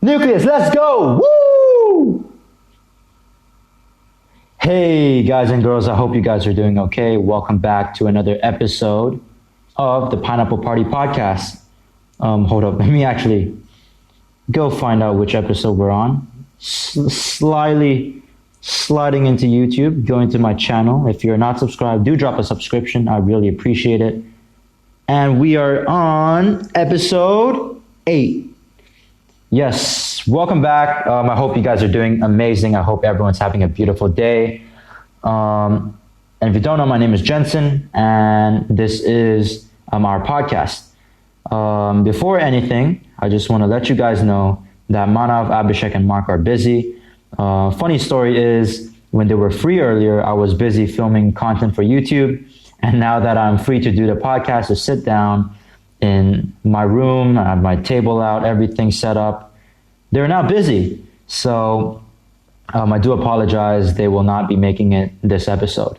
Nucleus, let's go! Woo! Hey guys and girls, I hope you guys are doing okay. Welcome back to another episode of the Pineapple Party Podcast. Hold up, let me actually go find out which episode we're on. Sliding into YouTube, going to my channel. If you're not subscribed, do drop a subscription. I really appreciate it. And we are on episode 8. Yes, welcome back. I hope you guys are doing amazing. I hope everyone's having a beautiful day. And if you don't know, my name is Jensen, and this is our podcast. Before anything, I just want to let you guys know that Manav, Abhishek, and Mark are busy. Funny story is, when they were free earlier, I was busy filming content for YouTube. And now that I'm free to do the podcast, to sit down in my room, I have my table out, everything set up, they're now busy. So I do apologize. They will not be making it this episode.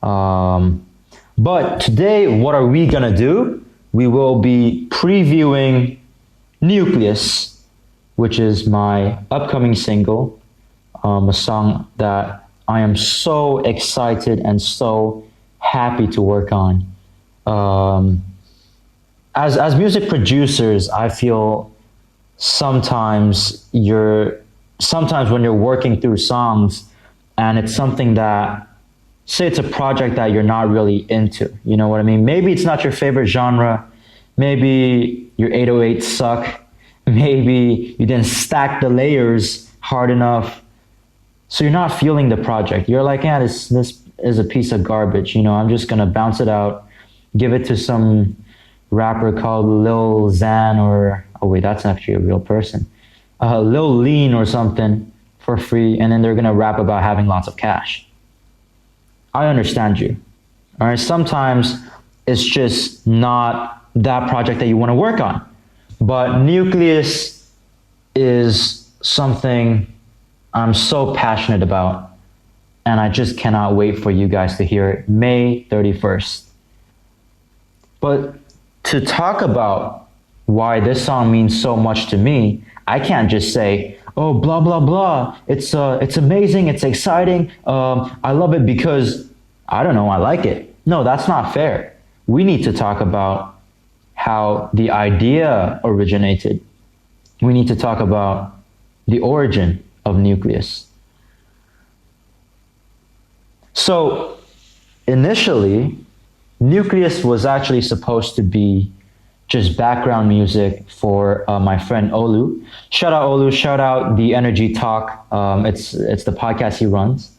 But today, what are we going to do? We will be previewing Nucleus, which is my upcoming single, a song that I am so excited and so happy to work on. As music producers, I feel sometimes when you're working through songs and it's something that, say it's a project that you're not really into, you know what I mean? Maybe it's not your favorite genre. Maybe your 808 suck. Maybe you didn't stack the layers hard enough. So you're not feeling the project. You're like, yeah, this is a piece of garbage. You know, I'm just going to bounce it out, give it to some rapper called Lil Xan, or, oh wait, that's actually a real person. Lil Lean or something for free. And then they're going to rap about having lots of cash. I understand you. All right. Sometimes it's just not that project that you want to work on. But Nucleus is something I'm so passionate about, and I just cannot wait for you guys to hear it May 31st. But to talk about why this song means so much to me, I can't just say, oh, blah, blah, blah. It's amazing. It's exciting. I love it because, I don't know, I like it. No, that's not fair. We need to talk about how the idea originated. We need to talk about the origin of Nucleus. So initially, Nucleus was actually supposed to be just background music for my friend Olu. Shout out Olu, shout out The Energy Talk. It's the podcast he runs.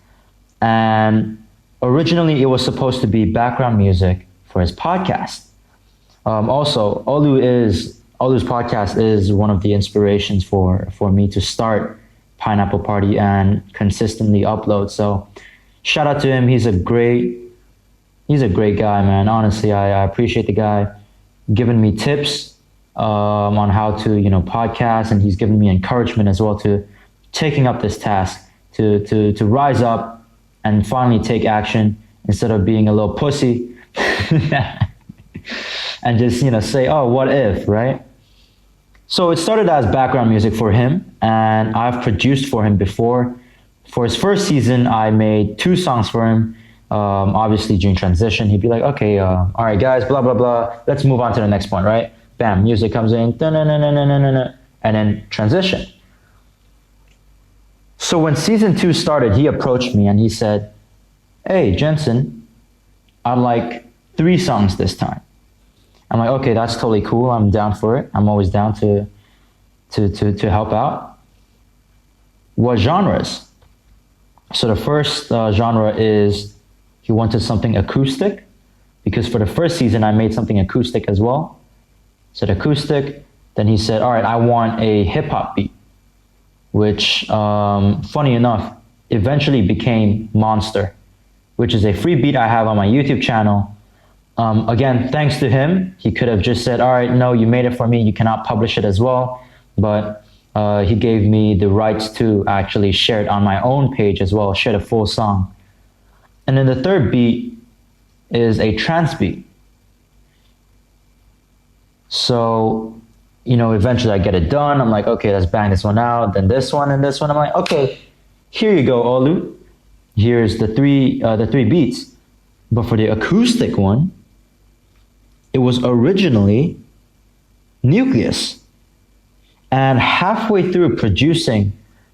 And originally it was supposed to be background music for his podcast. Also, Olu's podcast is one of the inspirations for me to start Pineapple Party and consistently upload. So shout out to him. He's a great guy, man. Honestly, I appreciate the guy giving me tips on how to, podcast, and he's given me encouragement as well to taking up this task, to rise up and finally take action instead of being a little pussy and just, say, oh, what if, right? So it started as background music for him, and I've produced for him before. For his first season, I made 2 songs for him. Obviously, during transition, he'd be like, okay, all right, guys, blah, blah, blah. Let's move on to the next point, right? Bam, music comes in, and then transition. So when season 2 started, he approached me and he said, hey, Jensen, I'd like 3 songs this time. I'm like, okay, that's totally cool. I'm down for it. I'm always down to help out. What genres? So the first genre is he wanted something acoustic, because for the first season I made something acoustic as well. Said acoustic. Then he said, all right, I want a hip hop beat, which funny enough eventually became Monster, which is a free beat I have on my YouTube channel. Again, thanks to him. He could have just said, all right, no, you made it for me, you cannot publish it as well. But he gave me the rights to actually share it on my own page as well, share the full song. And then the third beat is a trance beat. So eventually I get it done. I'm like, okay, let's bang this one out, then this one and this one. I'm like, okay, here you go, Olu. Here's the three beats. But for the acoustic one, it was originally Nucleus. And halfway through producing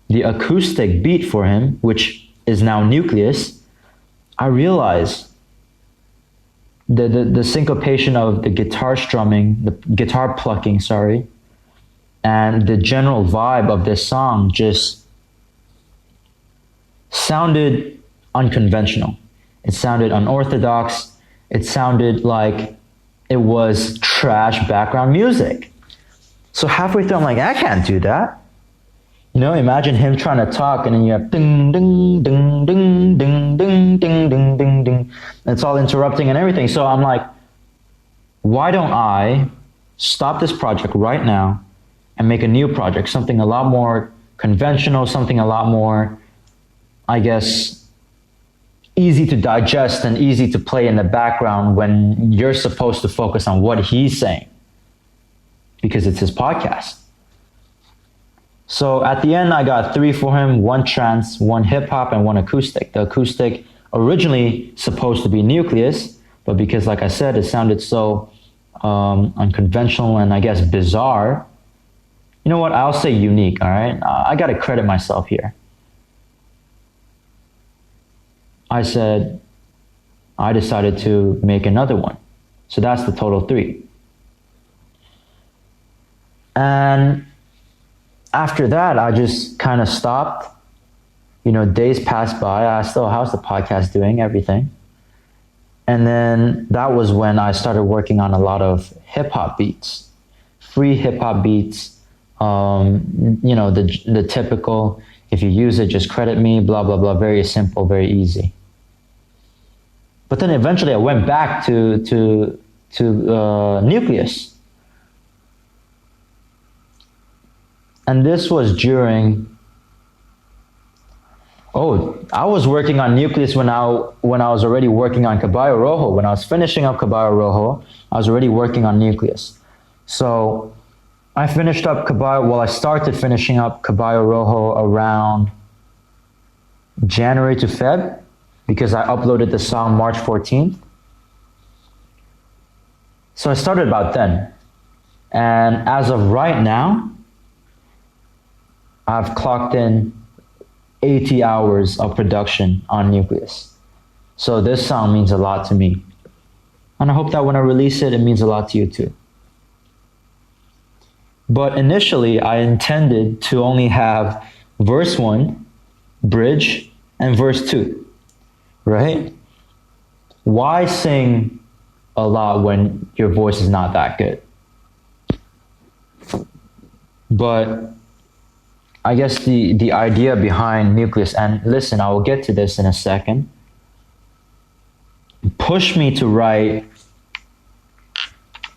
the acoustic beat for him, which is now Nucleus, I realized the syncopation of the guitar strumming, the guitar plucking, and the general vibe of this song just sounded unconventional. It sounded unorthodox. It sounded like it was trash background music. So halfway through, I'm like, I can't do that. Imagine him trying to talk, and then you have ding, ding, ding, ding, ding, ding, ding, ding, ding, ding. It's all interrupting and everything. So I'm like, why don't I stop this project right now and make a new project, something a lot more conventional, something a lot more, I guess, easy to digest and easy to play in the background when you're supposed to focus on what he's saying, because it's his podcast. So at the end, I got 3 for him: 1 trance, 1 hip hop, and 1 acoustic. The acoustic originally supposed to be Nucleus, but because, like I said, it sounded so unconventional and I guess bizarre, you know what? I'll say unique, all right? I got to credit myself here. I decided to make another one. So that's the total 3. And after that, I just kind of stopped. Days passed by. I still, how's the podcast doing? Everything. And then that was when I started working on a lot of hip hop beats, free hip hop beats. The typical, if you use it, just credit me, blah, blah, blah. Very simple, very easy. But then eventually I went back to Nucleus. And this was during, I was working on Nucleus when I was already working on Caballo Rojo. When I was finishing up Caballo Rojo, I was already working on Nucleus. So I started finishing up Caballo Rojo around January to Feb, because I uploaded the song March 14th. So I started about then. And as of right now, I've clocked in 80 hours of production on Nucleus. So this song means a lot to me. And I hope that when I release it, it means a lot to you too. But initially, I intended to only have verse 1, bridge, and verse 2, right? Why sing a lot when your voice is not that good? But I guess the idea behind Nucleus, and listen, I will get to this in a second, pushed me to write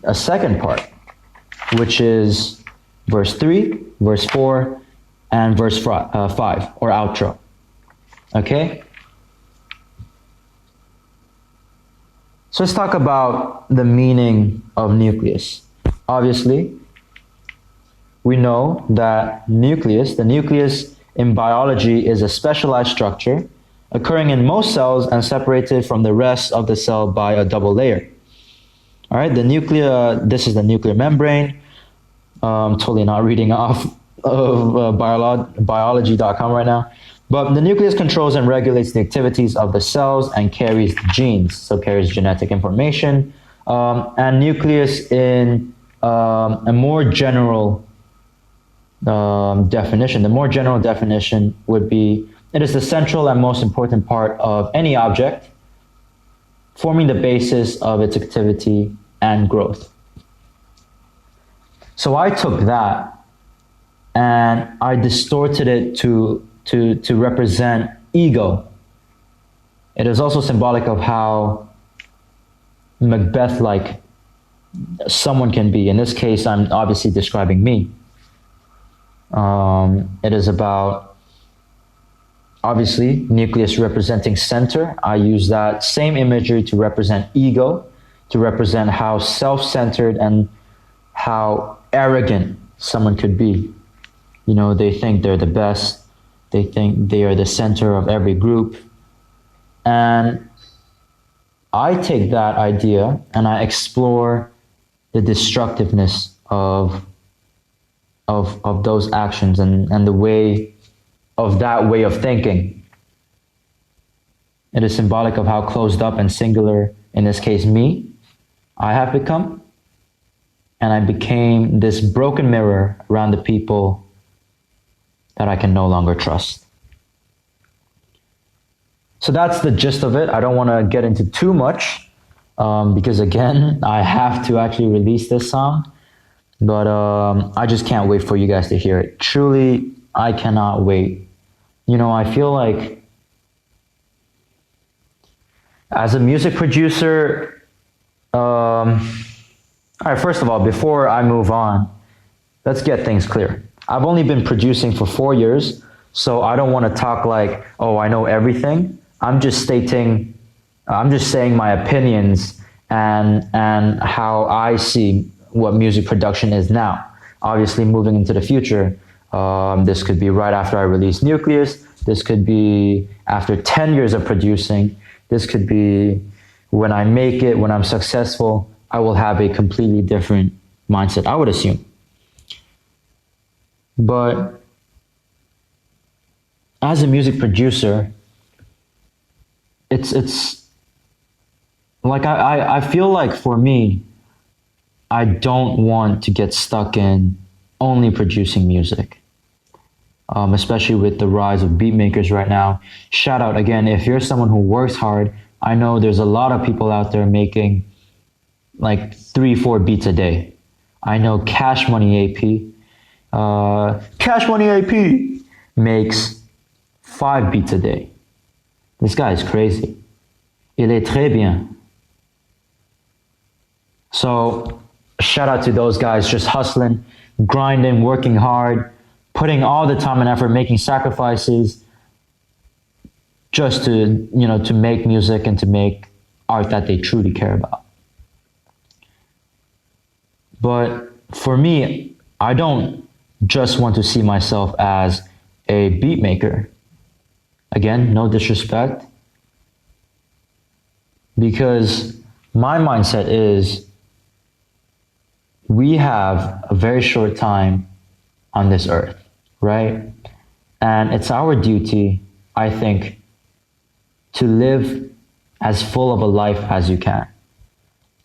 a second part, which is verse 3, verse 4, and verse 5, or outro. Okay? So let's talk about the meaning of Nucleus. Obviously, we know that the nucleus in biology is a specialized structure occurring in most cells and separated from the rest of the cell by a double layer. All right, this is the nuclear membrane. Totally not reading off of biology.com right now. But the nucleus controls and regulates the activities of the cells and carries the genes, so carries genetic information. And nucleus in a more general definition. The more general definition would be, it is the central and most important part of any object, forming the basis of its activity and growth. So I took that and I distorted it to represent ego. It is also symbolic of how Macbeth-like someone can be. In this case, I'm obviously describing me. It is about, obviously, nucleus representing center. I use that same imagery to represent ego, to represent how self-centered and how arrogant someone could be. You know, they think they're the best. They think they are the center of every group. And I take that idea and I explore the destructiveness of those actions and the way of that way of thinking. It is symbolic of how closed up and singular, in this case me, I have become. And I became this broken mirror around the people that I can no longer trust. So that's the gist of it. I don't want to get into too much because again, I have to actually release this song. But I just can't wait for you guys to hear it. Truly, I cannot wait. You know, I feel like as a music producer, all right, first of all, before I move on, let's get things clear. I've only been producing for 4 years, so I don't want to talk like, oh, I know everything. I'm just saying my opinions and how I see what music production is now. Obviously, moving into the future, this could be right after I release Nucleus. This could be after 10 years of producing. This could be when I make it, when I'm successful, I will have a completely different mindset, I would assume. But as a music producer, it's like I feel like for me, I don't want to get stuck in only producing music, especially with the rise of beat makers right now. Shout out again, if you're someone who works hard, I know there's a lot of people out there making like 3-4 beats a day. I know Cash Money AP makes 5 beats a day. This guy is crazy. Il est très bien. So shout out to those guys just hustling, grinding, working hard, putting all the time and effort, making sacrifices just to, you know, to make music and to make art that they truly care about. But for me, I don't just want to see myself as a beat maker. Again, no disrespect. Because my mindset is we have a very short time on this earth, right? And it's our duty, I think, to live as full of a life as you can,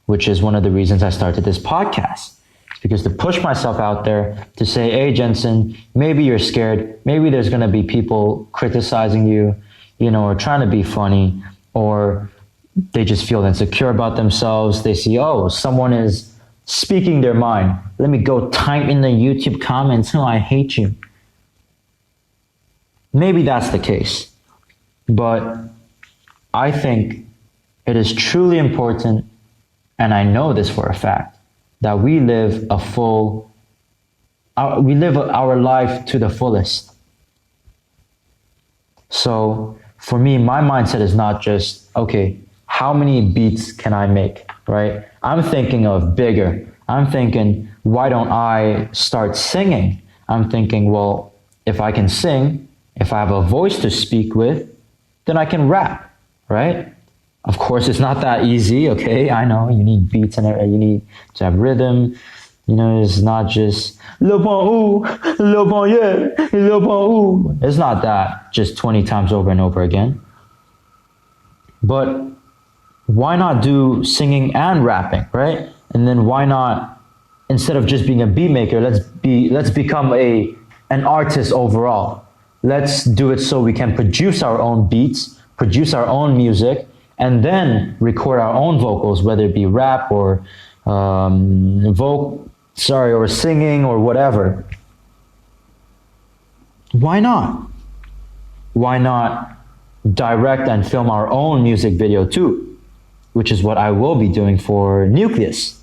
which is one of the reasons I started this podcast. It's because to push myself out there to say, hey, Jensen, maybe you're scared. Maybe there's going to be people criticizing you, you know, or trying to be funny, or they just feel insecure about themselves. They see, oh, someone is speaking their mind. Let me go type in the YouTube comments, oh, I hate you. Maybe that's the case. But I think it is truly important, and I know this for a fact, that we live our life to the fullest. So for me, my mindset is not just, okay, how many beats can I make, right? I'm thinking of bigger. I'm thinking, why don't I start singing? I'm thinking, well, if I can sing, if I have a voice to speak with, then I can rap, right? Of course, it's not that easy, okay? I know you need beats and you need to have rhythm. You know, it's not just le bon ou, le bon yeah, le bon ou. It's not that just 20 times over and over again. But why not do singing and rapping, right? And then why not, instead of just being a beat maker, let's become an artist overall. Let's do it so we can produce our own beats, produce our own music, and then record our own vocals, whether it be rap or or singing or whatever. Why not? Why not direct and film our own music video too, which is what I will be doing for Nucleus.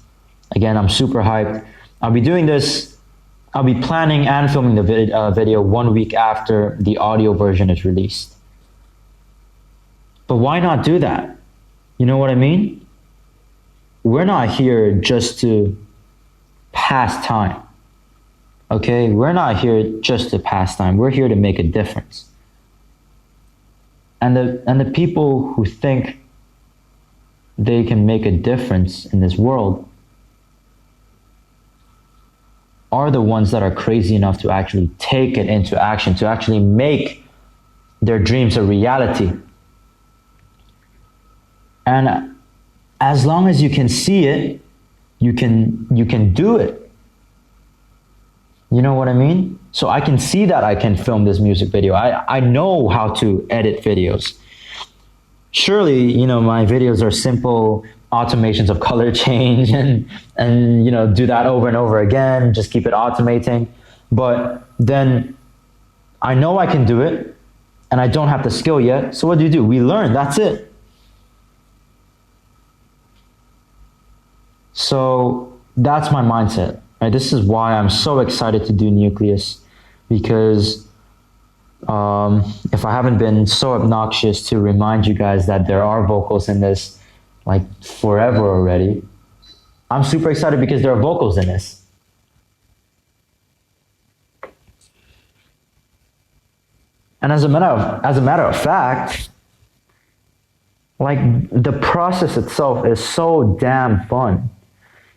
Again, I'm super hyped. I'll be doing this. I'll be planning and filming the video 1 week after the audio version is released. But why not do that? You know what I mean? We're not here just to pass time. Okay, we're not here just to pass time. We're here to make a difference. And the people who think they can make a difference in this world are the ones that are crazy enough to actually take it into action, to actually make their dreams a reality. And as long as you can see it, you can do it. You know what I mean? So I can see that I can film this music video. I know how to edit videos. Surely, you know, my videos are simple automations of color change and you know, do that over and over again, just keep it automating. But then I know I can do it and I don't have the skill yet. So what do? We learn, that's it. So that's my mindset. Right? This is why I'm so excited to do Nucleus, because if I haven't been so obnoxious to remind you guys that there are vocals in this, like forever already, I'm super excited because there are vocals in this. And as a matter of fact, like the process itself is so damn fun.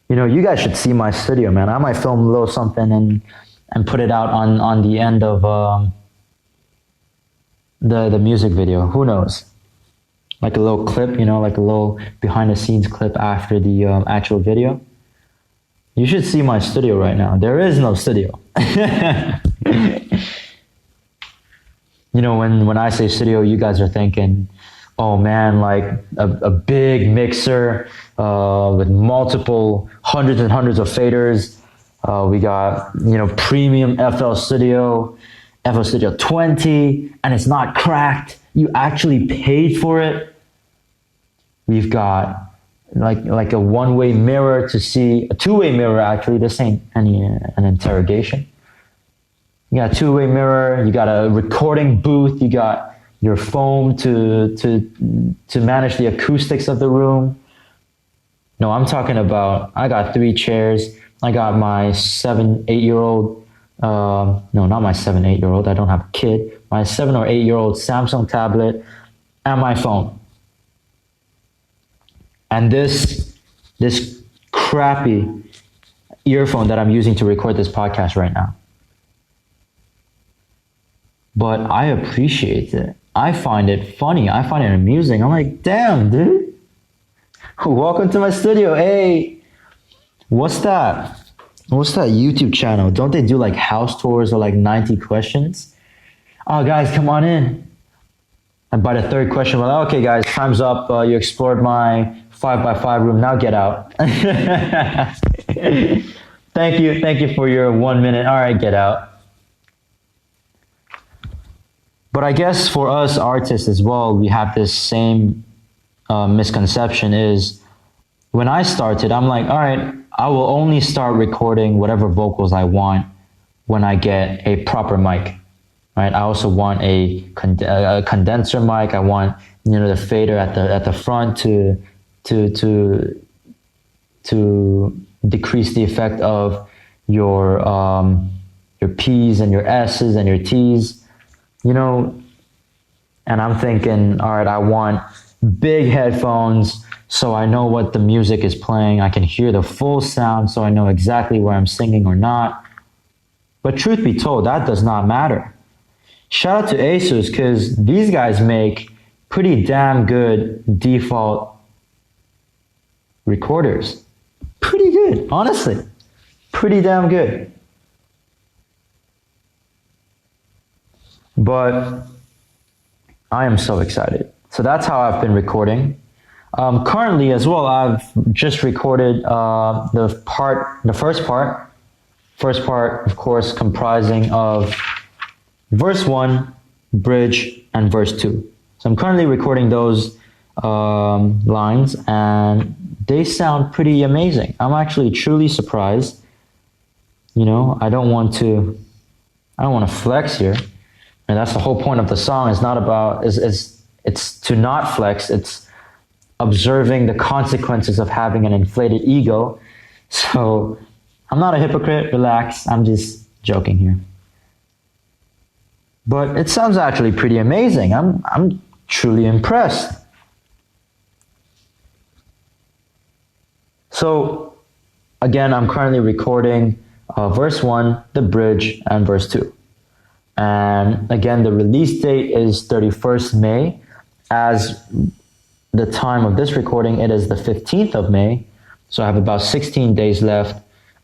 You know, you guys should see my studio, man. I might film a little something and put it out on the end of the music video. Who knows? Like a little clip, you know, like a little behind the scenes clip after the actual video. You should see my studio right now. There is no studio. You know, when I say studio, you guys are thinking, oh man, like a big mixer with multiple hundreds and hundreds of faders. We got, you know, premium FL Studio 20, and it's not cracked. You actually paid for it. We've got like a one-way mirror to see, a two-way mirror actually. This ain't an interrogation. You got a two-way mirror. You got a recording booth. You got your foam to manage the acoustics of the room. No, I'm talking about, I got 3 chairs. I got my 7-8-year-old, no, not my 7-8-year-old, I don't have a kid. My 7 or 8-year-old Samsung tablet and my phone. And this crappy earphone that I'm using to record this podcast right now. But I appreciate it. I find it funny. I find it amusing. I'm like, damn, dude. Welcome to my studio. Hey, what's that? What's that YouTube channel? Don't they do like house tours or like 90 questions? Oh, guys, come on in. And by the 3rd question, we're like, okay, guys, time's up. You explored my 5x5 room. Now get out. Thank you for your 1 minute. All right, get out. But I guess for us artists as well, we have this same misconception is when I started, I'm like, all right, I will only start recording whatever vocals I want when I get a proper mic, right? I also want a condenser mic. I want, you know, the fader at the front to decrease the effect of your P's and your S's and your T's. You know, and I'm thinking, all right, I want big headphones so I know what the music is playing. I can hear the full sound so I know exactly where I'm singing or not. But truth be told, that does not matter. Shout out to Asus, because these guys make pretty damn good default recorders. Pretty good, honestly. Pretty damn good. But I am so excited. So that's how I've been recording. Currently as well, I've just recorded the first part. First part, of course, comprising of verse 1, bridge, and verse 2. So I'm currently recording those lines, and they sound pretty amazing. I'm actually truly surprised. You know, I don't want to flex here. And that's the whole point of the song. It's not about, it's to not flex. It's observing the consequences of having an inflated ego. So I'm not a hypocrite, relax. I'm just joking here. But it sounds actually pretty amazing. I'm truly impressed. So, again, I'm currently recording verse 1, the bridge, and verse 2. And again, the release date is 31st May. As the time of this recording, it is the 15th of May. So I have about 16 days left.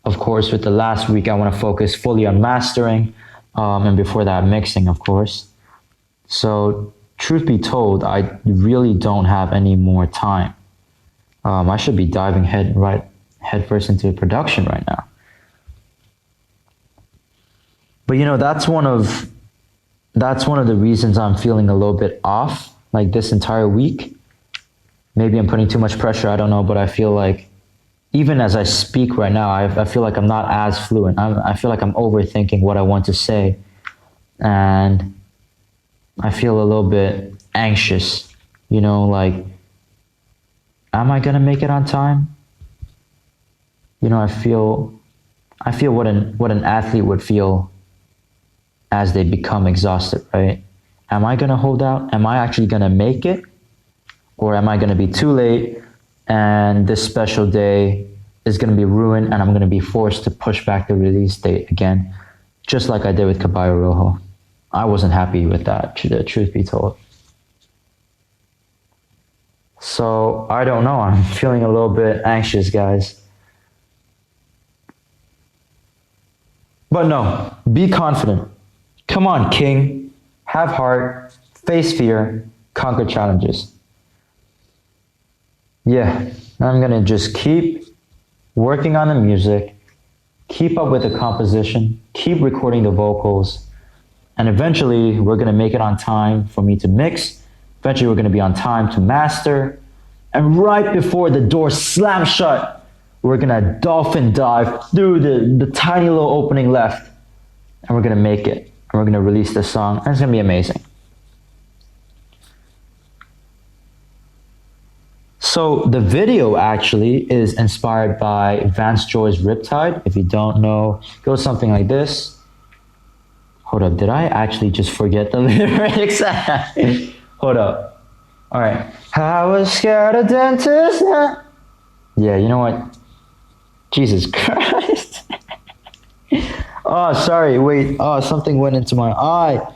Of course, with the last week, I want to focus fully on mastering. And before that, mixing, of course. So, truth be told, I really don't have any more time. I should be diving headfirst into production right now. But that's one of the reasons I'm feeling a little bit off, like this entire week. Maybe I'm putting too much pressure, I don't know, but I feel like even as I speak right now, I feel like I'm not as fluent. I feel like I'm overthinking what I want to say. And I feel a little bit anxious, like, am I gonna make it on time? I feel what an athlete would feel as they become exhausted, right? Am I gonna hold out? Am I actually gonna make it? Or am I gonna be too late and this special day is gonna be ruined and I'm gonna be forced to push back the release date again, just like I did with Caballo Rojo? I wasn't happy with that, the truth be told. So, I don't know. I'm feeling a little bit anxious, guys. But no, be confident. Come on, King. Have heart, face fear, conquer challenges. Yeah, I'm gonna just keep working on the music, keep up with the composition, keep recording the vocals, and eventually we're gonna make it on time for me to mix. Eventually we're gonna be on time to master. And right before the door slams shut, we're gonna dolphin dive through the tiny little opening left. And we're gonna make it. And we're gonna release this song. And it's gonna be amazing. So the video actually is inspired by Vance Joy's Riptide. If you don't know, it goes something like this. Hold up, did I actually just forget the lyrics? Hold up. All right. I was scared of dentists. Yeah, you know what? Jesus Christ. Oh, sorry, wait. Oh, something went into my eye.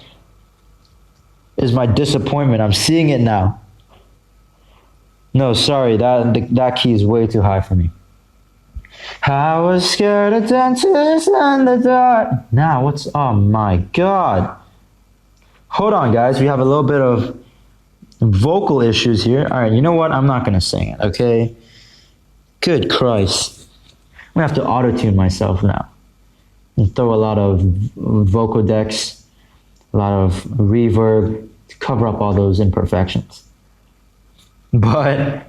Is my disappointment. I'm seeing it now. No, sorry, that key is way too high for me. I was scared of dentists and the dark. Now, oh my God. Hold on, guys. We have a little bit of vocal issues here. All right, you know what? I'm not going to sing it, okay? Good Christ. I'm going to have to auto-tune myself now. And throw a lot of vocal decks, a lot of reverb to cover up all those imperfections. But,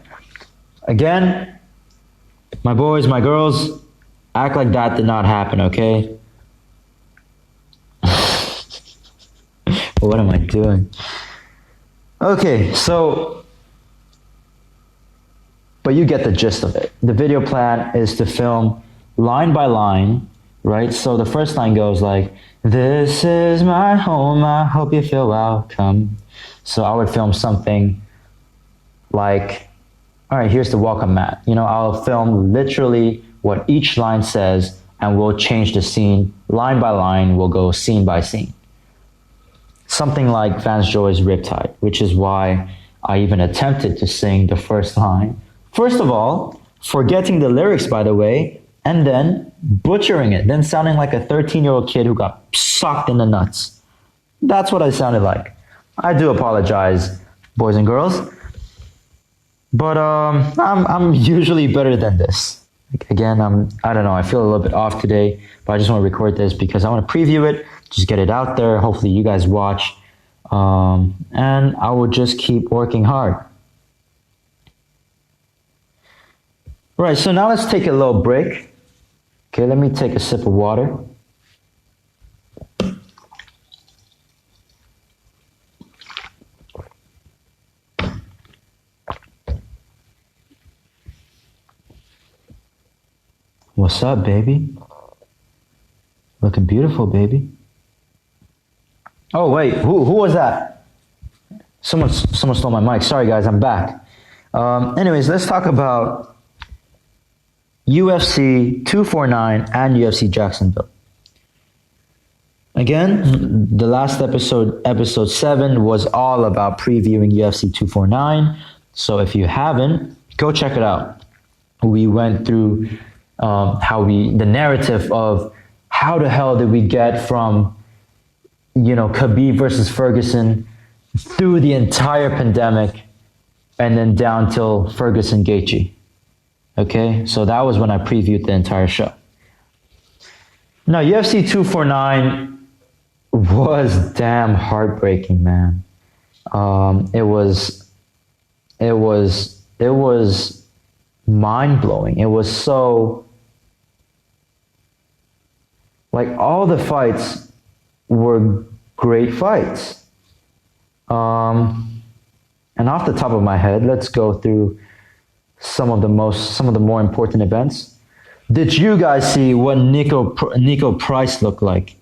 again, my boys, my girls, act like that did not happen, okay? What am I doing? Okay, so, but you get the gist of it. The video plan is to film line by line, right? So the first line goes like, "This is my home, I hope you feel welcome." So I would film something like, all right, here's the welcome mat. I'll film literally what each line says, and we'll change the scene line by line. We'll go scene by scene. Something like Vance Joy's Riptide, which is why I even attempted to sing the first line. First of all, forgetting the lyrics, by the way, and then butchering it, then sounding like a 13-year-old kid who got socked in the nuts. That's what I sounded like. I do apologize, boys and girls. But I'm usually better than this. Again, I don't know, I feel a little bit off today, but I just want to record this because I want to preview it, just get it out there. Hopefully you guys watch, and I will just keep working hard. Right, so now let's take a little break. Okay, let me take a sip of water. What's up, baby? Looking beautiful, baby. Oh, wait. Who was that? Someone stole my mic. Sorry, guys. I'm back. Anyways, let's talk about UFC 249 and UFC Jacksonville. Again, the last episode 7, was all about previewing UFC 249. So if you haven't, go check it out. We went through the narrative of how the hell did we get from, Khabib versus Ferguson through the entire pandemic and then down till Ferguson Gaethje. Okay, so that was when I previewed the entire show. Now, UFC 249 was damn heartbreaking, man. It was mind-blowing. It was so, like, all the fights were great fights. And off the top of my head, let's go through some of the more important events. Did you guys see what Nico Price looked like?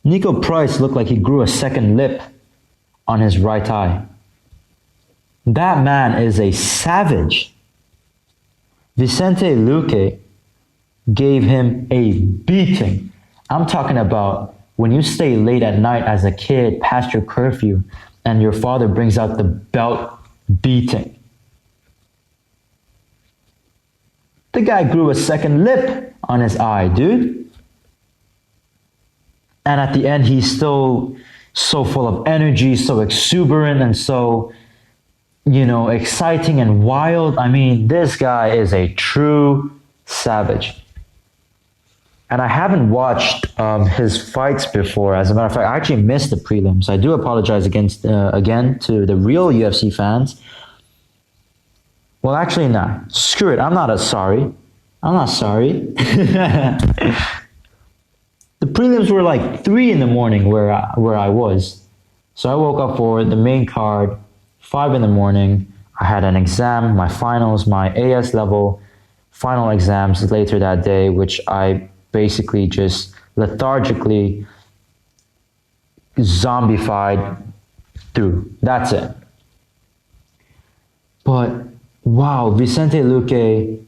Nico Price looked like he grew a second lip on his right eye. That man is a savage. Vicente Luque gave him a beating. I'm talking about when you stay late at night as a kid past your curfew and your father brings out the belt beating. The guy grew a second lip on his eye, dude. And at the end, he's still so full of energy, so exuberant, and so, exciting and wild. I mean, this guy is a true savage. And I haven't watched his fights before. As a matter of fact, I actually missed the prelims. I do apologize again to the real UFC fans. Well, actually, nah. Screw it. I'm not sorry. The prelims were like 3 in the morning where I was. So I woke up for the main card, 5 in the morning. I had an exam, my finals, my AS level final exams later that day, which I basically just lethargically zombified through. That's it. But wow, Vicente Luque,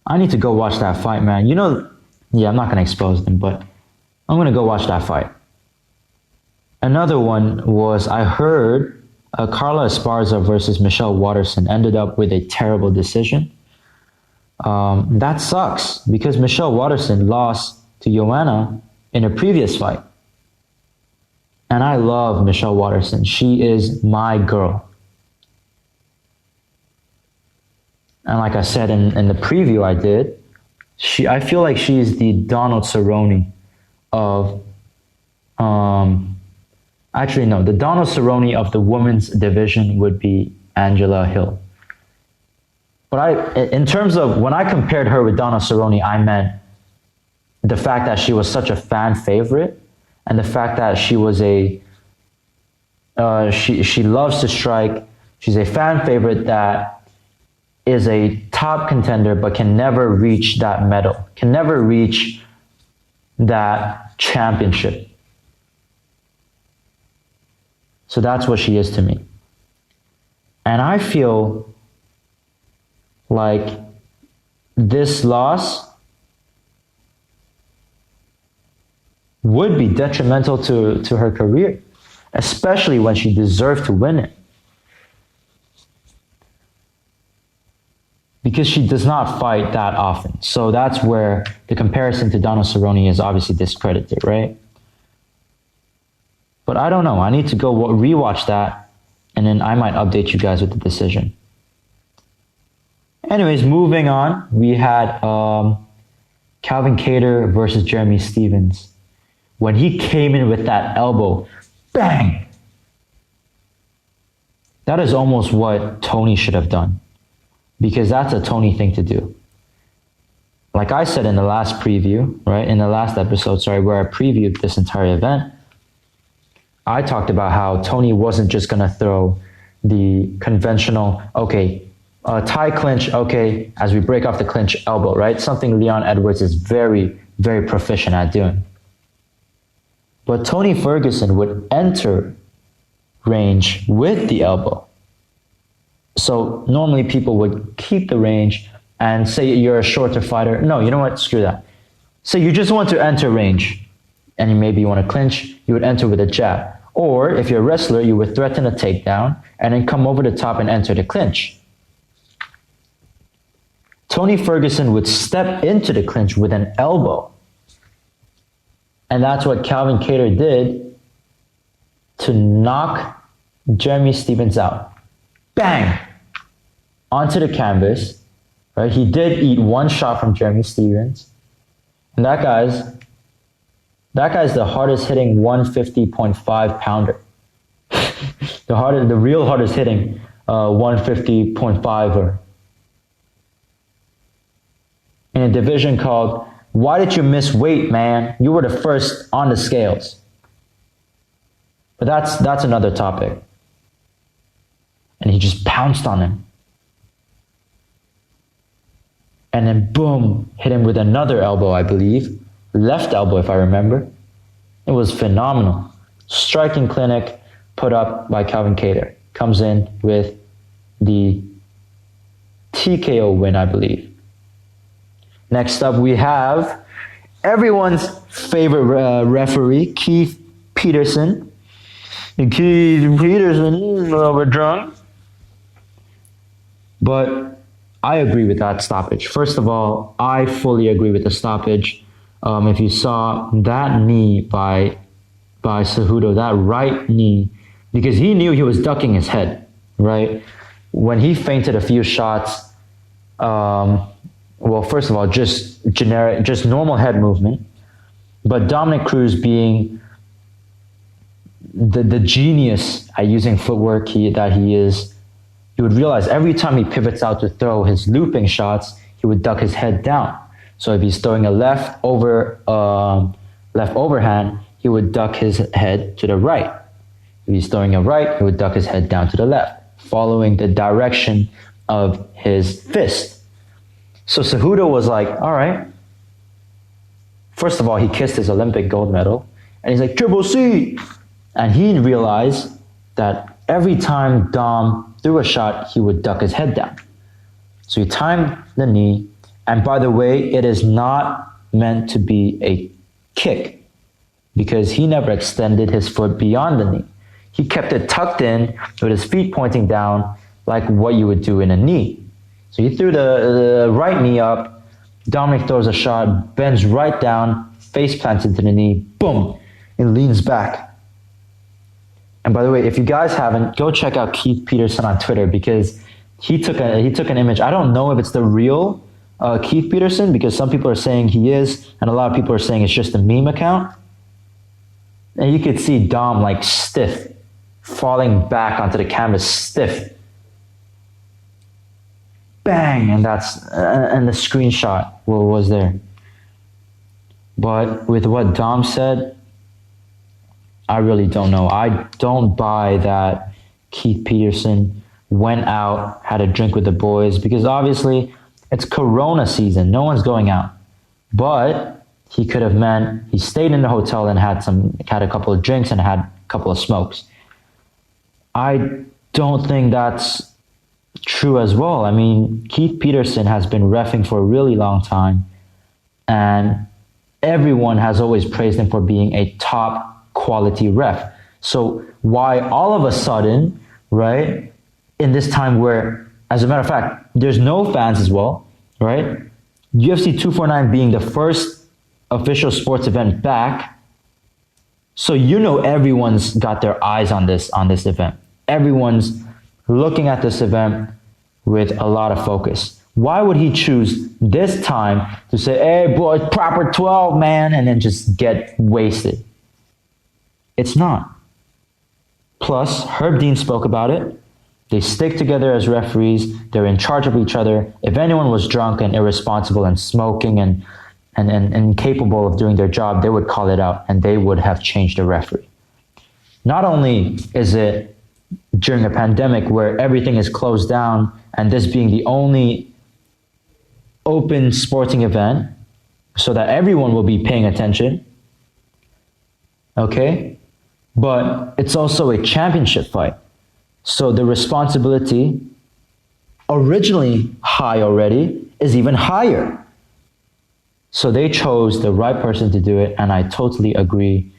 I need to go watch that fight, man. I'm not going to expose them, but I'm going to go watch that fight. Another one was, I heard Carla Esparza versus Michelle Waterson ended up with a terrible decision. That sucks because Michelle Waterson lost to Joanna in a previous fight. And I love Michelle Waterson. She is my girl. And like I said in the preview I did, I feel like she's the Donald Cerrone of, actually no, the Donald Cerrone of the women's division would be Angela Hill. But in terms of, when I compared her with Donald Cerrone, I meant the fact that she was such a fan favorite and the fact that she was she loves to strike. She's a fan favorite that is a top contender but can never reach that medal, can never reach that championship. So that's what she is to me. And I feel like this loss would be detrimental to her career, especially when she deserved to win it. Because she does not fight that often. So that's where the comparison to Donald Cerrone is obviously discredited, right? But I don't know. I need to go rewatch that, and then I might update you guys with the decision. Anyways, moving on, we had Calvin Kattar versus Jeremy Stephens. When he came in with that elbow, bang! That is almost what Tony should have done. Because that's a Tony thing to do. Like I said in the last preview, right? In the last episode, where I previewed this entire event, I talked about how Tony wasn't just going to throw the conventional, tie clinch, as we break off the clinch elbow, right? Something Leon Edwards is very, very proficient at doing. But Tony Ferguson would enter range with the elbow. So normally people would keep the range and say you're a shorter fighter. No, you know what? Screw that. So you just want to enter range and maybe you want to clinch, you would enter with a jab. Or if you're a wrestler, you would threaten a takedown and then come over the top and enter the clinch. Tony Ferguson would step into the clinch with an elbow. And that's what Calvin Kattar did to knock Jeremy Stephens out. Bang! Onto the canvas. Right? He did eat one shot from Jeremy Stephens. And that guy's the hardest hitting 150.5 pounder. the real hardest hitting 150.5er. In a division called, why did you miss weight, man? You were the first on the scales. But that's another topic. And he just pounced on him. And then boom, hit him with another elbow, I believe. Left elbow, if I remember. It was phenomenal. Striking clinic put up by Calvin Kattar. Comes in with the TKO win, I believe. Next up, we have everyone's favorite referee, Keith Peterson. Keith Peterson, a little bit drunk. But I agree with that stoppage. First of all, I fully agree with the stoppage. If you saw that knee by Cejudo, that right knee, because he knew he was ducking his head, right? When he feinted a few shots, well, first of all, just normal head movement. But Dominick Cruz being the genius at using footwork that he is, you would realize every time he pivots out to throw his looping shots, he would duck his head down. So if he's throwing a left overhand, he would duck his head to the right. If he's throwing a right, he would duck his head down to the left, following the direction of his fist. So Cejudo was like, all right. First of all, he kissed his Olympic gold medal, and he's like, Triple C! And he realized that every time Dom threw a shot, he would duck his head down. So he timed the knee, and by the way, it is not meant to be a kick because he never extended his foot beyond the knee. He kept it tucked in with his feet pointing down like what you would do in a knee. So he threw the right knee up, Dominic throws a shot, bends right down, face plants into the knee, boom, and leans back. And by the way, if you guys haven't, go check out Keith Peterson on Twitter because he took an image. I don't know if it's the real Keith Peterson because some people are saying he is, and a lot of people are saying it's just a meme account. And you could see Dom like stiff, falling back onto the canvas, stiff. Bang, and the screenshot was there. But with what Dom said, I really don't know. I don't buy that Keith Peterson went out, had a drink with the boys, because obviously it's Corona season. No one's going out. But he could have meant he stayed in the hotel and had a couple of drinks and had a couple of smokes. I don't think that's true as well. I mean, Keith Peterson has been reffing for a really long time, and everyone has always praised him for being a top quality ref. So why all of a sudden, right, in this time where, as a matter of fact, there's no fans as well, right? UFC 249 being the first official sports event back, so you know everyone's got their eyes on this event. Everyone's looking at this event with a lot of focus. Why would he choose this time to say, hey boys, proper 12, man, and then just get wasted? It's not. Plus, Herb Dean spoke about it. They stick together as referees. They're in charge of each other. If anyone was drunk and irresponsible and smoking and incapable of doing their job, they would call it out and they would have changed the referee. Not only is it during a pandemic where everything is closed down and this being the only open sporting event, so that everyone will be paying attention. Okay? But it's also a championship fight. So the responsibility, originally high already, is even higher. So they chose the right person to do it, and I totally agree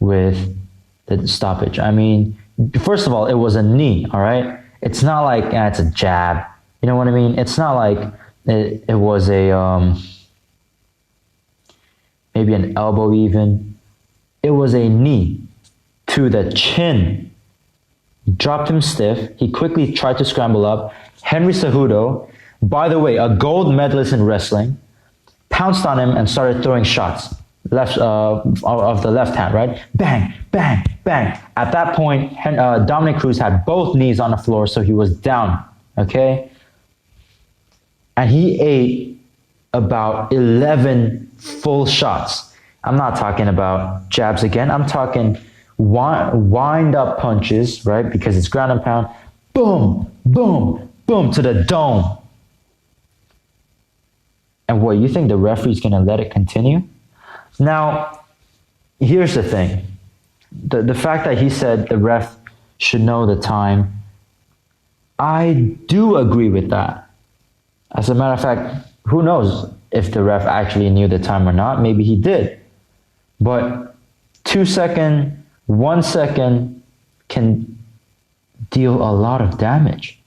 with the stoppage. I mean, first of all, it was a knee, all right? It's not like it's a jab. You know what I mean? It's not like it was a maybe an elbow even. It was a knee to the chin. Dropped him stiff. He quickly tried to scramble up. Henry Cejudo, by the way, a gold medalist in wrestling, pounced on him and started throwing shots left of the left hand, right? Bang, bang, bang. At that point, Dominick Cruz had both knees on the floor, so he was down, okay? And he ate about 11 full shots. I'm not talking about jabs again. I'm talking wind up punches, right? Because it's ground and pound. Boom, boom, boom to the dome. And what, you think the referee's going to let it continue? Now, here's the thing. The fact that he said the ref should know the time, I do agree with that. As a matter of fact, who knows if the ref actually knew the time or not? Maybe he did. But 2 seconds, 1 second can deal a lot of damage.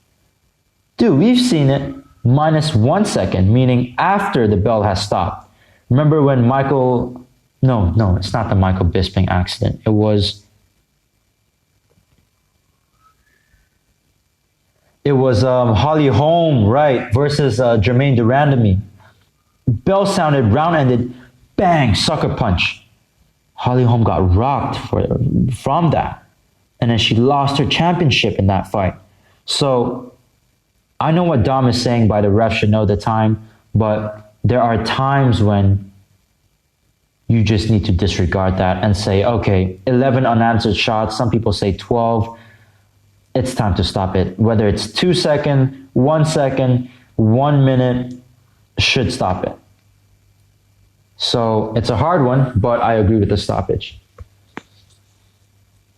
Dude, we've seen it minus 1 second, meaning after the bell has stopped. Remember when no, it's not the Michael Bisping accident. It was Holly Holm, right, versus Jermaine Durandamy. Bell sounded, round ended, bang, sucker punch. Holly Holm got rocked from that. And then she lost her championship in that fight. So I know what Dom is saying by the ref should know the time, but there are times when you just need to disregard that and say, okay, 11 unanswered shots. Some people say 12. It's time to stop it. Whether it's 2 seconds, 1 second, 1 minute, should stop it. So it's a hard one, but I agree with the stoppage.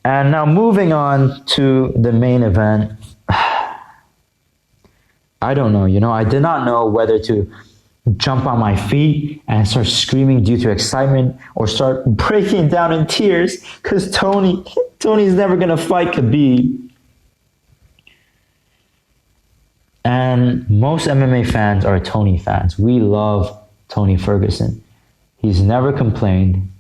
And now moving on to the main event. I don't know, I did not know whether to jump on my feet and start screaming due to excitement or start breaking down in tears because Tony's never going to fight Khabib. And most MMA fans are Tony fans. We love Tony Ferguson. He's never complained.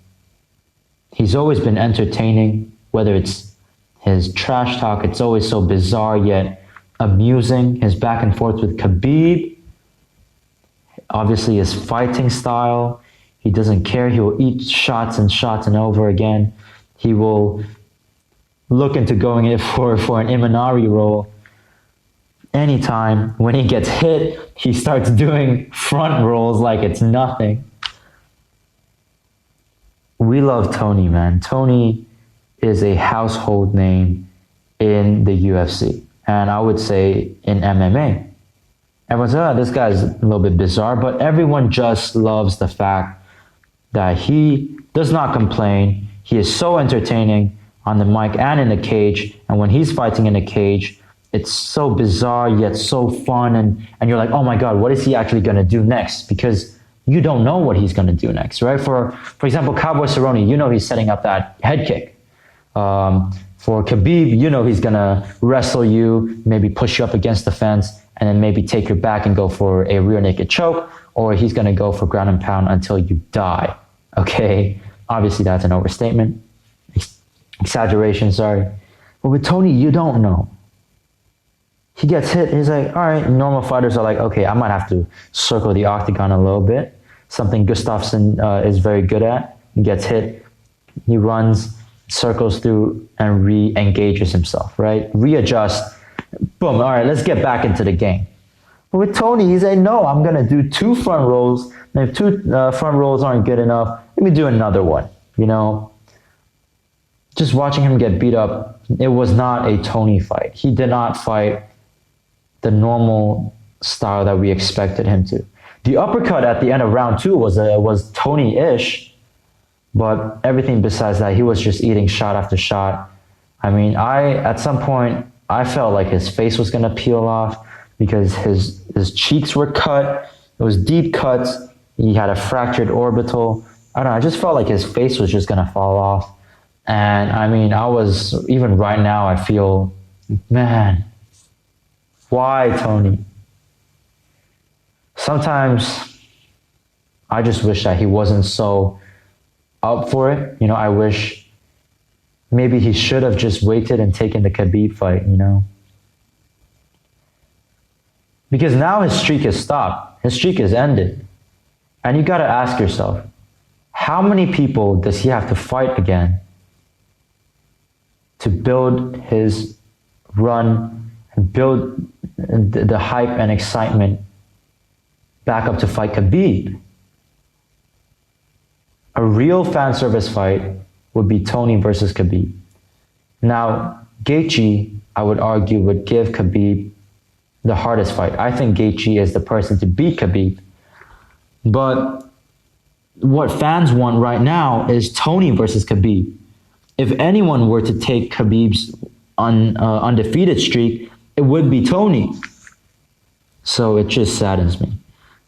He's always been entertaining, whether it's his trash talk, it's always so bizarre yet amusing. His back and forth with Khabib, obviously his fighting style, he doesn't care. He will eat shots and over again. He will look into going in for an Imanari roll. Anytime when he gets hit, he starts doing front rolls like it's nothing. We love Tony, man. Tony is a household name in the UFC, and I would say in MMA. Everyone says, this guy's a little bit bizarre, but everyone just loves the fact that he does not complain. He is so entertaining on the mic and in the cage, and when he's fighting in the cage, it's so bizarre yet so fun, and you're like, oh my God, what is he actually going to do next? Because you don't know what he's going to do next, right? For example, Cowboy Cerrone, he's setting up that head kick. For Khabib, he's going to wrestle you, maybe push you up against the fence, and then maybe take your back and go for a rear naked choke, or he's going to go for ground and pound until you die, okay? Obviously, that's an overstatement. Exaggeration, sorry. But with Tony, you don't know. He gets hit, he's like, all right, normal fighters are like, okay, I might have to circle the octagon a little bit. Something Gustafsson is very good at. He gets hit, he runs, circles through, and re-engages himself, right? Readjust, boom, all right, let's get back into the game. But with Tony, he's like, no, I'm going to do 2 front rolls, and if 2 front rolls aren't good enough, let me do another one, Just watching him get beat up, it was not a Tony fight. He did not fight the normal style that we expected him to. The uppercut at the end of round 2 was Tony-ish, but everything besides that, he was just eating shot after shot. I mean, at some point, I felt like his face was gonna peel off because his cheeks were cut. It was deep cuts. He had a fractured orbital. I don't know, I just felt like his face was just gonna fall off. And I mean, even right now, I feel, man, why, Tony? Sometimes I just wish that he wasn't so up for it. You know, I wish maybe he should have just waited and taken the Khabib fight, you know? Because now his streak has stopped. His streak is ended. And you gotta ask yourself, how many people does he have to fight again to build his run and build the hype and excitement back up to fight Khabib? A real fan service fight would be Tony versus Khabib. Now, Gaethje, I would argue, would give Khabib the hardest fight. I think Gaethje is the person to beat Khabib. But what fans want right now is Tony versus Khabib. If anyone were to take Khabib's undefeated streak, it would be Tony. So it just saddens me.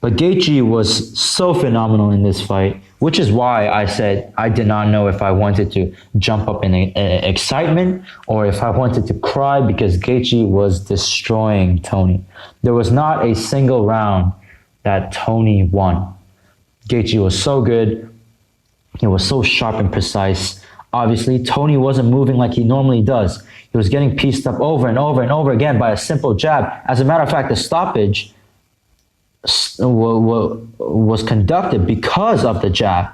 But Gaethje was so phenomenal in this fight, which is why I said I did not know if I wanted to jump up in excitement or if I wanted to cry, because Gaethje was destroying Tony. There was not a single round that Tony won. Gaethje was so good. He was so sharp and precise. Obviously, Tony wasn't moving like he normally does. He was getting pieced up over and over and over again by a simple jab. As a matter of fact, the stoppage was conducted because of the jab.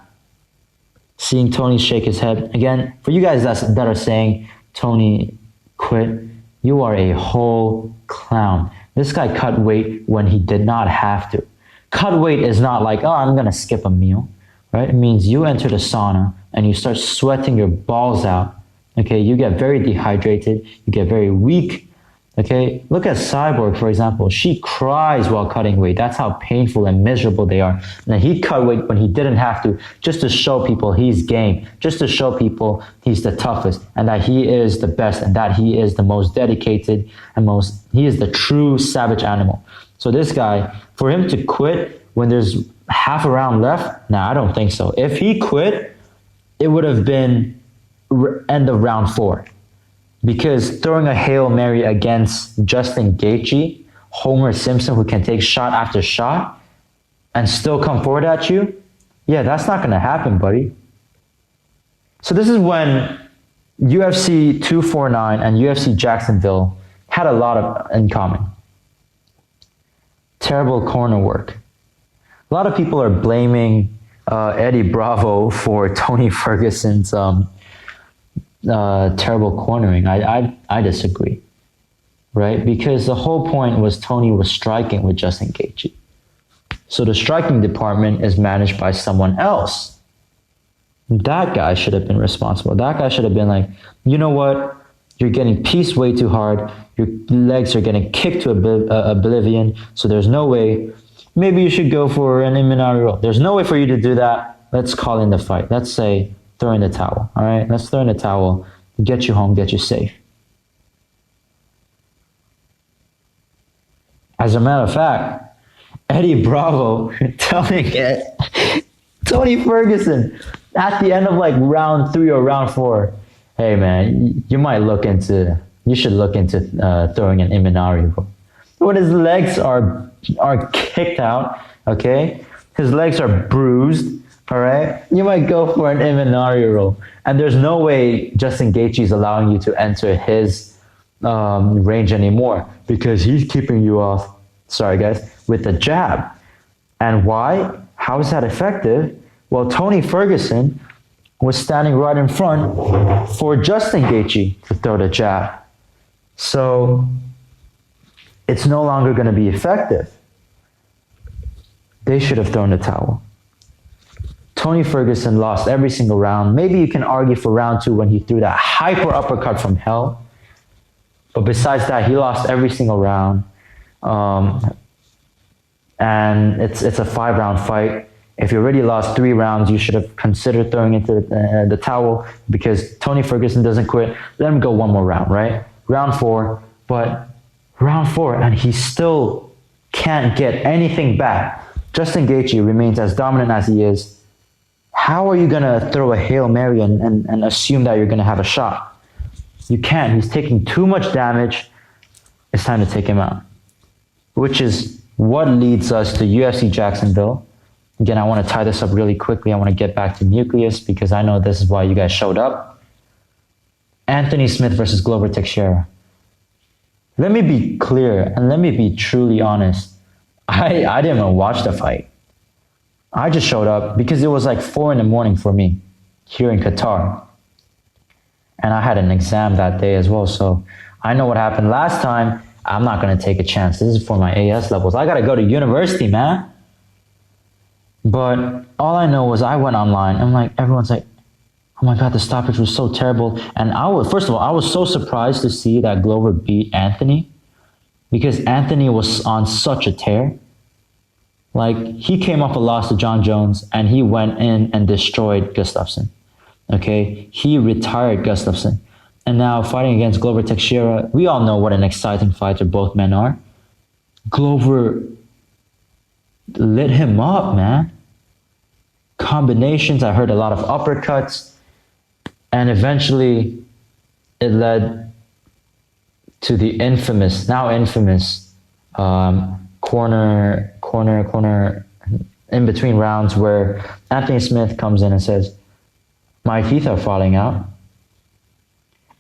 Seeing Tony shake his head. Again, for you guys that are saying Tony quit, you are a whole clown. This guy cut weight when he did not have to. Cut weight is not like, oh, I'm going to skip a meal, right? It means you enter the sauna and you start sweating your balls out. Okay, you get very dehydrated, you get very weak. Okay, look at Cyborg, for example. She cries while cutting weight. That's how painful and miserable they are. And he cut weight when he didn't have to, just to show people he's game, just to show people he's the toughest and that he is the best and that he is the most dedicated and he is the true savage animal. So this guy, for him to quit when there's half a round left, nah, I don't think so. If he quit, it would have been end of round 4. Because throwing a Hail Mary against Justin Gaethje, Homer Simpson, who can take shot after shot and still come forward at you, yeah, that's not going to happen, buddy. So this is when UFC 249 and UFC Jacksonville had a lot in common. Terrible corner work. A lot of people are blaming Eddie Bravo for Tony Ferguson's terrible cornering. I disagree, right? Because the whole point was Tony was striking with Justin Gaethje. So the striking department is managed by someone else. That guy should have been responsible. That guy should have been like, you know what? You're getting pieced way too hard. Your legs are getting kicked to oblivion. So there's no way. Maybe you should go for an Imanari roll. There's no way for you to do that. Let's call in the fight. Let's say throw in the towel. All right, let's throw in the towel. Get you home, get you safe. As a matter of fact, Eddie Bravo telling Tony Ferguson at the end of like round 3 or round 4, hey man, you should look into throwing an Imanari roll. When his legs are kicked out, okay? His legs are bruised, all right? You might go for an Imanari roll. And there's no way Justin Gaethje is allowing you to enter his range anymore because he's keeping you off, sorry guys, with the jab. And why? How is that effective? Well, Tony Ferguson was standing right in front for Justin Gaethje to throw the jab. So it's no longer going to be effective. They should have thrown the towel. Tony Ferguson lost every single round. Maybe you can argue for round 2 when he threw that hyper uppercut from hell. But besides that, he lost every single round. and it's a 5-round fight. If you already lost 3 rounds, you should have considered throwing into the towel, because Tony Ferguson doesn't quit. Let him go one more round, right? Round 4, but round 4, and he still can't get anything back. Justin Gaethje remains as dominant as he is. How are you going to throw a Hail Mary and assume that you're going to have a shot? You can't. He's taking too much damage. It's time to take him out. Which is what leads us to UFC Jacksonville. Again, I want to tie this up really quickly. I want to get back to Nucleus, because I know this is why you guys showed up. Anthony Smith versus Glover Teixeira. Let me be clear and let me be truly honest. I didn't even watch the fight. I just showed up because it was like 4 a.m. for me here in Qatar. And I had an exam that day as well. So I know what happened last time. I'm not going to take a chance. This is for my AS levels. I got to go to university, man. But all I know was I went online and like everyone's like, oh my God, the stoppage was so terrible. And first of all, I was so surprised to see that Glover beat Anthony, because Anthony was on such a tear. Like, he came off a loss to Jon Jones and he went in and destroyed Gustafsson. Okay, he retired Gustafsson. And now fighting against Glover Teixeira, we all know what an exciting fighter both men are. Glover lit him up, man. Combinations, I heard a lot of uppercuts. And eventually it led to the now infamous corner in between rounds, where Anthony Smith comes in and says, my teeth are falling out.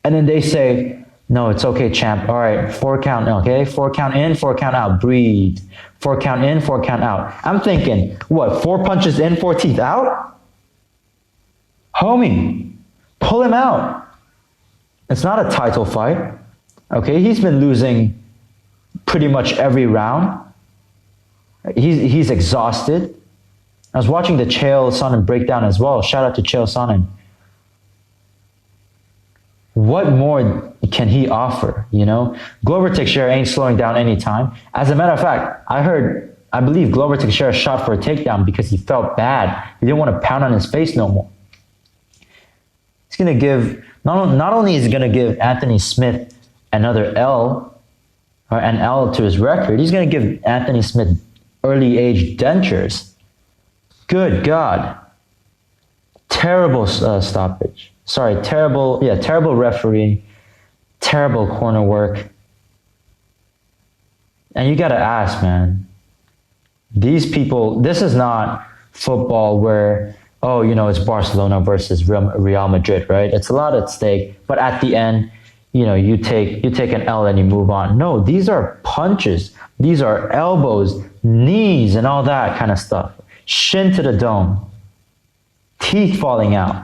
And then they say, no, it's okay, champ. All right, 4 count, okay? 4 count in, 4 count out. Breathe. 4 count in, 4 count out. I'm thinking, what, 4 punches in, 4 teeth out? Homie, pull him out. It's not a title fight. Okay, he's been losing pretty much every round. He's exhausted. I was watching the Chael Sonnen breakdown as well. Shout out to Chael Sonnen. What more can he offer, you know? Glover Teixeira ain't slowing down anytime. As a matter of fact, I believe Glover Teixeira shot for a takedown because he felt bad. He didn't want to pound on his face no more. He's going to give, not only is he going to give Anthony Smith another L, or an L to his record, he's going to give Anthony Smith early age dentures. Good God. Terrible stoppage. Sorry, terrible referee, terrible corner work. And you got to ask, man, these people, this is not football where, oh, you know, it's Barcelona versus Real Madrid, right? It's a lot at stake, but at the end, you know, you take an L and you move on. No, these are punches. These are elbows, knees, and all that kind of stuff. Shin to the dome. Teeth falling out.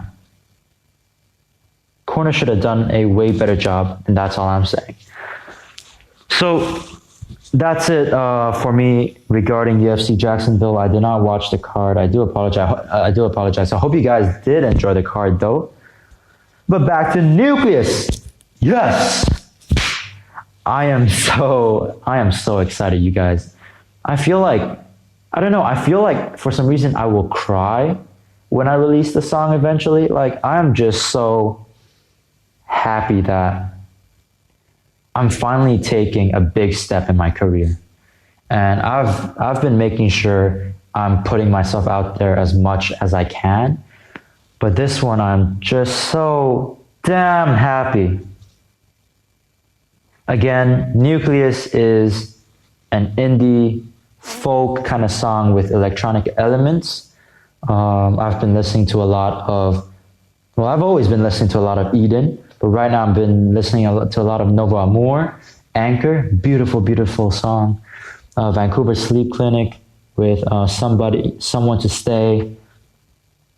Corner should have done a way better job, and that's all I'm saying. So that's it for me regarding UFC Jacksonville. I did not watch the card. I do apologize. I hope you guys did enjoy the card, though. But back to Nucleus. Yes, I am so excited, you guys. I feel like for some reason I will cry when I release the song eventually. Like, I'm just so happy that I'm finally taking a big step in my career. And I've been making sure I'm putting myself out there as much as I can. But this one, I'm just so damn happy. Again, Nucleus is an indie folk kind of song with electronic elements. I've been listening to I've always been listening to a lot of Eden, but right now I've been listening to a lot of Novo Amor, Anchor, beautiful, beautiful song. Vancouver Sleep Clinic with Someone to Stay.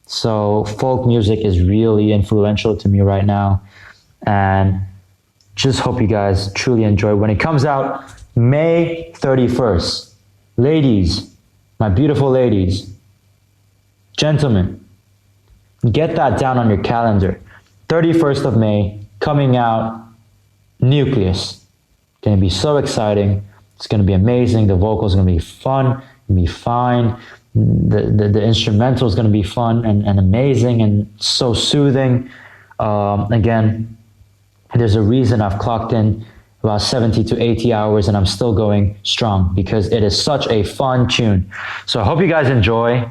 So folk music is really influential to me right now. And just hope you guys truly enjoy when it comes out May 31st. Ladies, my beautiful ladies, gentlemen, get that down on your calendar. 31st of May, coming out, Nucleus. It's going to be so exciting. It's going to be amazing. The vocals are going to be fun. It'll be fine. The instrumental is going to be fun and amazing and so soothing. Again, there's a reason I've clocked in about 70 to 80 hours and I'm still going strong because it is such a fun tune. So I hope you guys enjoy.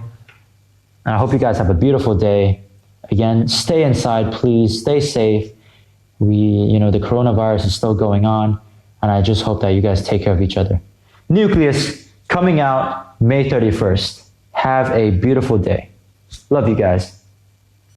And I hope you guys have a beautiful day. Again, stay inside, please. Stay safe. The coronavirus is still going on. And I just hope that you guys take care of each other. Nucleus coming out May 31st. Have a beautiful day. Love you guys.